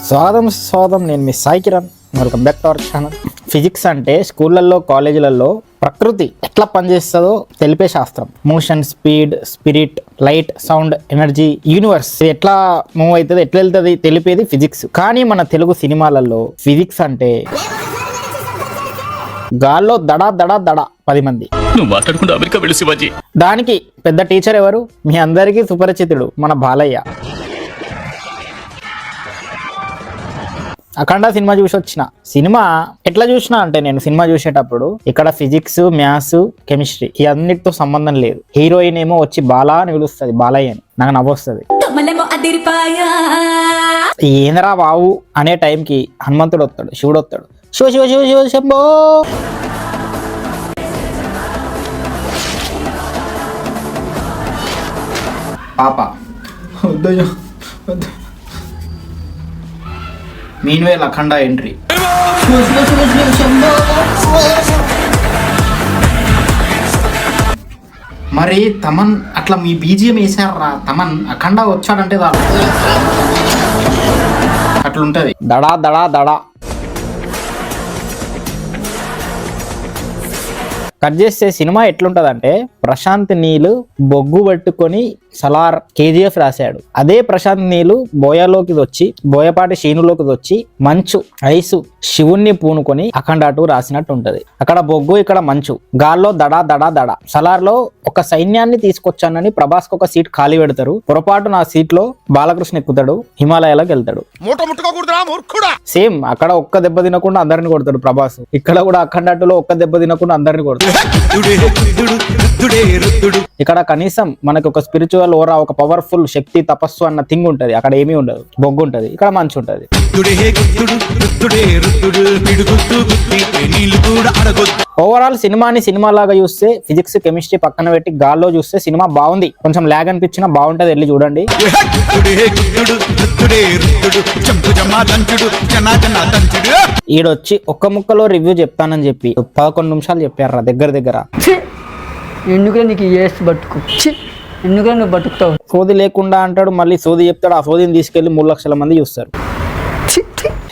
స్వాగతం నేను మీ Sai Kiran. Welcome back to our channel. Physics అంటే స్కూళ్ళల్లో కాలేజీలలో ప్రకృతి ఎట్లా పనిచేస్తుందో తెలిపే శాస్త్రం. Motion, speed, spirit, light, sound, energy, universe ఎట్లా మూవ్ అవుతుంది, ఎట్లా వెళ్తుంది తెలిపేది ఫిజిక్స్. కానీ మన తెలుగు సినిమాలలో ఫిజిక్స్ అంటే గాల్లో దడా దడా దడా 10 మంది. దానికి పెద్ద టీచర్ ఎవరు? మీ అందరికీ సుపరిచితుడు మన బాలయ్య. అఖండ సినిమా చూసి వచ్చిన. సినిమా ఎట్లా చూసినా అంటే నేను సినిమా చూసేటప్పుడు ఇక్కడ ఫిజిక్స్, మ్యాథ్స్, కెమిస్ట్రీ ఈ అన్నిటితో సంబంధం లేదు. హీరోయిన్ ఏమో వచ్చి బాలా అని పిలుస్తుంది, బాలయ్య అని. నాకు నవ్వొస్తుంది. ఏంద్రా బావు అనే టైంకి హనుమంతుడు వస్తాడు, శివుడు వస్తాడు. శివ శివ శివ శివ శంభో. పాప మీన్వేల్ అఖండ ఎంట్రీ. మరి తమన్ అట్లా మీ బీజిఎం వేసారా? తమన్ అఖండ వచ్చాడంటే అట్లుంటది. దడా దడా దడా. కట్ చేస్తే సినిమా ఎట్లుంటదంటే ప్రశాంత్ నీలు బొగ్గు పట్టుకొని సలార్ కేజీఎఫ్ రాశాడు. అదే ప్రశాంత్ నీలు బోయలోకి వచ్చి, బోయపాటి శీనులోకి వచ్చి మంచు ఐసు శివుణ్ణి పూనుకొని అఖండ 2 రాసినట్టు ఉంటది. అక్కడ బొగ్గు, ఇక్కడ మంచు. గాల్లో దడా దడా దడా. సలార్ లో ఒక సైన్యాన్ని తీసుకొచ్చానని ప్రభాస్ ఒక సీట్ ఖాళీ పెడతారు. పొరపాటు నా సీట్ లో బాలకృష్ణ ఎక్కుతాడు, హిమాలయాలకు వెళ్తాడు. సేమ్ అక్కడ ఒక్క దెబ్బ తినకుండా అందరిని కొడతాడు ప్రభాస్. ఇక్కడ కూడా అఖండ 2లో ఒక్క దెబ్బ తినకుండా అందరిని కొడతాడు. ఇక్కడ కనీసం మనకు ఒక స్పిరిచువల్ ఓరా, ఒక పవర్ఫుల్ శక్తి, తపస్సు అన్న థింగ్ ఉంటది. అక్కడ ఏమీ ఉండదు. బొగ్గు ఉంటది, ఇక్కడ మంచు ఉంటది. ఓవరాల్ సినిమాని సినిమా లాగా చూస్తే ఫిజిక్స్, కెమిస్ట్రీ పక్కన పెట్టి గాల్లో చూస్తే సినిమా బాగుంది. కొంచెం ల్యాగ్ అనిపించినా బాగుంటది, వెళ్ళి చూడండి. ఈడొచ్చి ఒక్క ముక్కలో రివ్యూ చెప్తానని చెప్పి 11 నిమిషాలు చెప్పారా దగ్గర. ఎందుకు నీకు బతుకు, ఎందుకు నువ్వు బతుకుతావు? సోది లేకుండా అంటాడు, మళ్ళీ సోది చెప్తాడు. ఆ సోదిని తీసుకెళ్లి 3 లక్షల మంది చూస్తారు.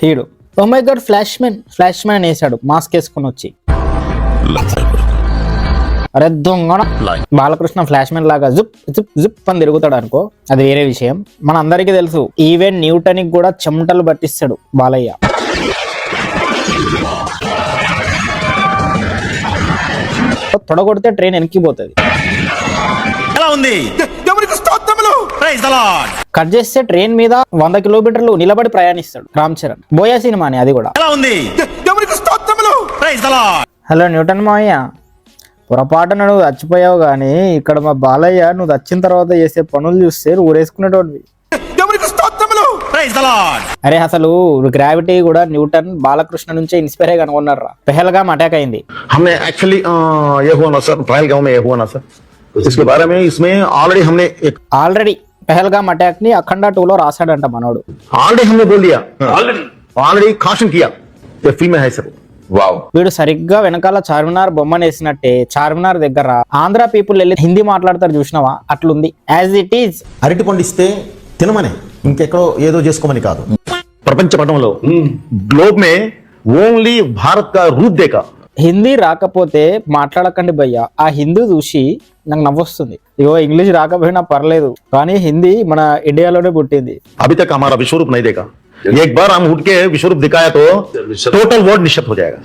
Hero oh my god flash man వేసాడు మాస్క్ వేసుకుని వచ్చి. అరే దొంగ బాలకృష్ణ ఫ్లాష్ మ్యాన్ లాగా జుప్ జుప్ జుప్ అని తిరుగుతాడు అనుకో, అది వేరే విషయం. మన అందరికీ తెలుసు, ఈవెన్ న్యూటన్ కి కూడా చెమటలు పట్టిస్తాడు బాలయ్య. తొడగొడితే ట్రైన్ వెనక్కిపోతుంది. కట్ చేస్తే ట్రైన్ మీద 100 కిలోమీటర్లు నిలబడి ప్రయాణిస్తాడు రామ్ చరణ్. బోయా సినిమాని అది కూడా. హలో న్యూటన్ మావయ్య, పొరపాటున నువ్వు చచ్చిపోయావు కానీ ఇక్కడ మా బాలయ్య నువ్వు చచ్చిన తర్వాత చేసే పనులు చూస్తే నువ్వు ఊరేసుకునేటోడివి. అరే అసలు గ్రావిటీ కూడా న్యూటన్ బాలకృష్ణ నుంచే ఇన్స్పైర్ అయ్యి కనుగొన్నారా. పెహల్గామ్ అటాక్ అయింది. ఆల్రెడీ పెహల్గామ్ అటాక్ ని అఖండ 2లో రాశాడంట మనోడు. వీడు సరిగ్గా వెనకాల చార్మినార్ బొమ్మను వేసినట్టే చార్మినార్ దగ్గర ఆంధ్ర పీపుల్ వెళ్ళి హిందీ మాట్లాడతారు చూసినావా, అట్లుంది. As it is. అరటి పండిస్తే తినమని, ఇంకెక్కడో ఏదో చేసుకోమని కాదు. ప్రపంచ పటంలో గ్లోబ్ మే ఓన్లీ భారత్ కా రూప్ దేకా. హిందీ రాకపోతే మాట్లాడకండి భయ్యా. ఆ హిందీ చూసి నాకు నవ్వొస్తుంది. ఇగో ఇంగ్లీష్ రాకపోయినా పర్లేదు, కానీ హిందీ మన ఇండియాలోనే పుట్టింది. అభి తక్ హమారా విశ్వరూప్ నహీ దేఖా. एक बार हम उठ के विश्वरूप दिखाया तो टोटल वर्ल्ड निश्चित हो जाएगा.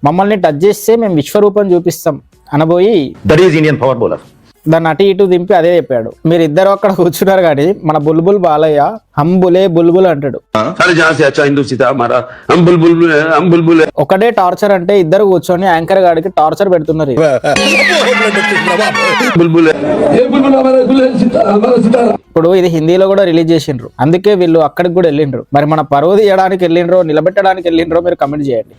మమ్మల్ని టచ్ చేస్తే మేము విశ్వరూపం చూపిస్తాం అనబోయి that is Indian power bowler. దాన్ని అటు ఇటు దింపి అదే చెప్పాడు. మీరు ఇద్దరు అక్కడ కూర్చున్నారు కానీ మన బుల్బుల్ బాలయ్య హంబులే బుల్బుల్ అంటాడు. ఒకటే టార్చర్ అంటే ఇద్దరు కూర్చొని యాంకర్ గాడికి టార్చర్ పెడుతున్నారు. ఇప్పుడు ఇది హిందీలో కూడా రిలీజ్ చేసిండ్రు, అందుకే వీళ్ళు అక్కడికి కూడా వెళ్ళిండ్రు. మరి మన పరువు తీయడానికి వెళ్ళిండ్రో నిలబెట్టడానికి వెళ్ళిండ్రో మీరు కమెంట్ చేయండి.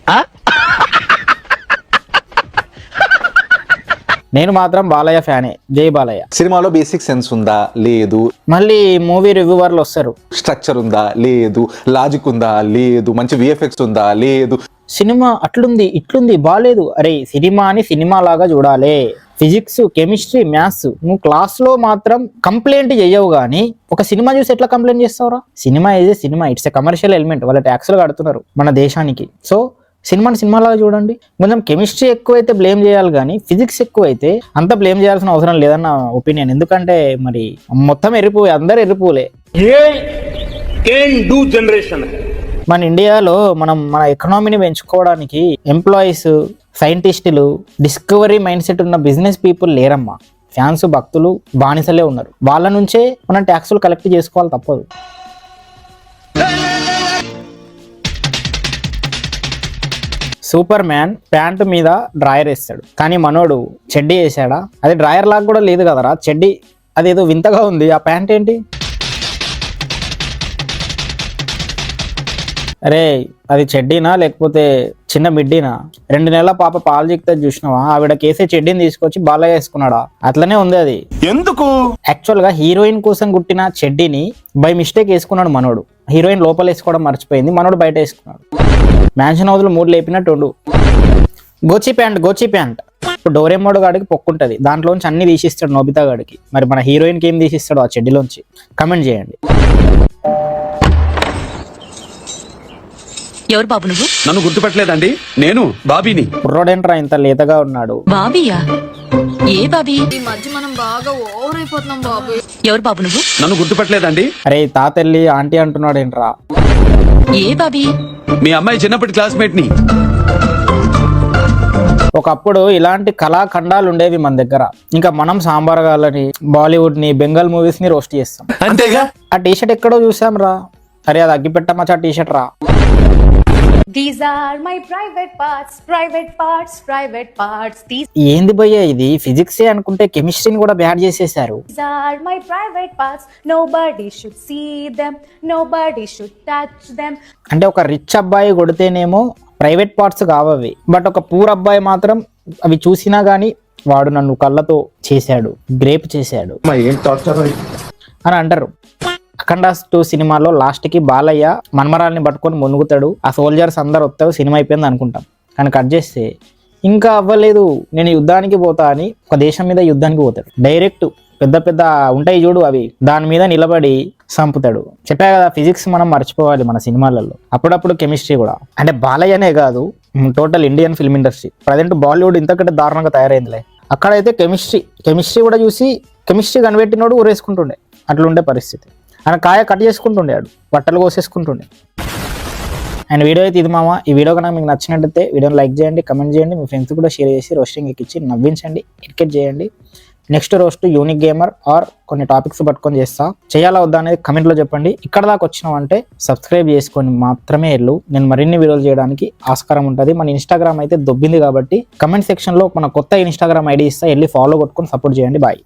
నేను మాత్రం బాలయ్య ఫ్యానే. జై బాలయ్య. సినిమాలో బేసిక్ సెన్స్ ఉందా లేదు, మళ్ళీ మూవీ రివ్యూవర్లు వస్తారు. స్ట్రక్చర్ ఉందా లేదు, లాజిక్ ఉందా లేదు, మంచి విఎఫ్ఎక్స్ ఉందా లేదు. సినిమా అట్లుంది ఇట్లుంది బాలేదు. అరే సినిమాని సినిమా లాగా చూడాలి. ఫిజిక్స్, కెమిస్ట్రీ, మ్యాథ్స్ నువ్వు క్లాస్లో మాత్రం కంప్లైంట్ చేయవు కానీ ఒక సినిమా చూసి ఎట్లా కంప్లైంట్ చేస్తావురా? Cinema A cinema, it's a commercial element, వాళ్ళ ట్యాక్స్లు కడుతున్నారు మన దేశానికి. సో సినిమాలాగా చూడండి. కొంచెం కెమిస్ట్రీ ఎక్కువైతే బ్లేమ్ చేయాలి కానీ ఫిజిక్స్ ఎక్కువైతే అంత బ్లేమ్ చేయాల్సిన అవసరం లేదన్న ఒపీనియన్. ఎందుకంటే మరి మొత్తం ఎరిపోయి అందరు ఎరిపోలే. మన ఇండియాలో మన ఎకనామీని పెంచుకోవడానికి ఎంప్లాయీస్, సైంటిస్టులు, డిస్కవరీ మైండ్ సెట్ ఉన్న బిజినెస్ పీపుల్ లేరమ్మా. ఫ్యాన్స్, భక్తులు, బానిసలే ఉన్నారు. వాళ్ళ నుంచే మనం ట్యాక్సులు కలెక్ట్ చేసుకోవాలి, తప్పదు. సూపర్ మ్యాన్ ప్యాంట్ మీద డ్రాయర్ వేస్తాడు కానీ మనోడు చెడ్డీ వేసాడా? అది డ్రాయర్ లాగా కూడా లేదు కదరా, చెడ్డీ. అదేదో వింతగా ఉంది. ఆ ప్యాంట్ ఏంటి? అరే అది చెడ్డీనా లేకపోతే చిన్న మిడ్డీనా? 2 నెలల పాప పాలు చిక్తే చూసినావా? ఆవిడ కేసే చెడ్డీని తీసుకొచ్చి బాగా వేసుకున్నాడా? అట్లనే ఉంది అది. ఎందుకు? యాక్చువల్ గా హీరోయిన్ కోసం కుట్టిన చెడ్డీని బై మిస్టేక్ వేసుకున్నాడు మనోడు. హీరోయిన్ లోపల వేసుకోవడం మర్చిపోయింది, మనోడు బయట వేసుకున్నాడు. మ్యాన్షన్ హౌస్ లో 3 లేపినట్టు. గోచి ప్యాంట్. ఇప్పుడు డోరేమోడు గాడికి పొక్కుంటది, దాంట్లోంచి అన్ని తీసిస్తాడు నోబితా గాడికి. మరి మన హీరోయిన్ కి ఏం తీసిస్తాడు ఆ చెడ్డీలోంచి? కమెంట్ చేయండి. ఎవరు బాబు నువ్వు? నన్ను గుర్తుపట్టలేదండి, నేను బాబీని. కుర్రోడేంట్రా ఇంత లేతగా ఉన్నాడు? బాబీయా? ఏ బాబీ? ఈ మధ్య మనం బాగా ఓవర్ అయిపోతున్నాం బాబు. ఎవరు బాబు నువ్వు? నన్ను గుర్తుపట్టలేదండి. అరే తాతెల్లి ఆంటీ అంటున్నాడేంట్రా? ఏ బాబీ? మీ అమ్మాయి చిన్నప్పటి క్లాస్మేట్ ని. ఒకప్పుడు ఇలాంటి కళాఖండాలు ఉండేవి మన దగ్గర. ఇంకా మనం సాంబార్ గాళ్ళని, బాలీవుడ్ ని, బెంగాల్ మూవీస్ ని రోస్ట్ చేస్తాం. అంతేగా. ఆ టీషర్ట్ ఎక్కడో చూసాం రా. అరే అది అగ్గిపెట్టమచ్చా టీషర్ట్ రా. These are my private parts. These ఏంది భయ్యా ఇది? ఫిజిక్సే అనుకుంటే కెమిస్ట్రీని కూడా బ్యాడ్ చేసేసారు. are my private parts. Nobody should see them. Nobody should touch them. అంటే ఒక రిచ్ అబ్బాయి కొడితేనేమో ప్రైవేట్ పార్ట్స్ కావవి, బట్ ఒక పూర్ అబ్బాయి మాత్రం అవి చూసినా గానీ వాడు నన్ను కళ్ళతో చేశాడు, గ్రేప్ చేశాడు అని అంటారు. అఖండ 2 సినిమాలో లాస్ట్ కి బాలయ్య మన్మరాల్ని పట్టుకొని మునుగుతాడు. ఆ సోల్జర్స్ అందరు వస్తారు, సినిమా అయిపోయింది అనుకుంటాం. కానీ కట్ చేస్తే ఇంకా అవ్వలేదు, నేను యుద్ధానికి పోతా అని ఒక దేశం మీద యుద్ధానికి పోతాడు. డైరెక్ట్ పెద్ద ఉంటాయి చూడు, అవి దాని మీద నిలబడి చంపుతాడు. చెప్పా కదా, ఫిజిక్స్ మనం మర్చిపోవాలి మన సినిమాలలో. అప్పుడప్పుడు కెమిస్ట్రీ కూడా. అంటే బాలయ్యనే కాదు, total Indian film industry present Bollywood ఇంతకంటే దారుణంగా తయారైందిలే. అక్కడైతే కెమిస్ట్రీ కూడా చూసి కెమిస్ట్రీ కనిపెట్టినోడు ఊరేసుకుంటుండే. అట్లుండే పరిస్థితి. ఆయన కాయ కట్ చేసుకుంటుండేవాడు, బట్టలు కోసేసుకుంటుండే. అండ్ వీడియో అయితే ఇది మామ. ఈ వీడియో కనుక మీకు నచ్చినట్టయితే వీడియోని లైక్ చేయండి, కమెంట్ చేయండి, మీ ఫ్రెండ్స్ కూడా షేర్ చేసి రోస్టింగ్ ఎక్కించి నవ్వించండి, ఎడ్యుకేట్ చేయండి. Next roast unique gamer or కొన్ని టాపిక్స్ పట్టుకొని చేస్తా. చేయాలా వద్దా అనేది కమెంట్లో చెప్పండి. ఇక్కడ దాకా వచ్చినామంటే సబ్స్క్రైబ్ చేసుకొని మాత్రమే వెళ్ళు. నేను మరిన్ని వీడియోలు చేయడానికి ఆస్కారం ఉంటుంది. మన ఇన్స్టాగ్రామ్ అయితే దొబ్బింది కాబట్టి కమెంట్ సెక్షన్లో మన కొత్త ఇన్స్టాగ్రామ్ ఐడి ఇస్తా, వెళ్ళి ఫాలో కొట్టుకొని సపోర్ట్ చేయండి. బాయ్.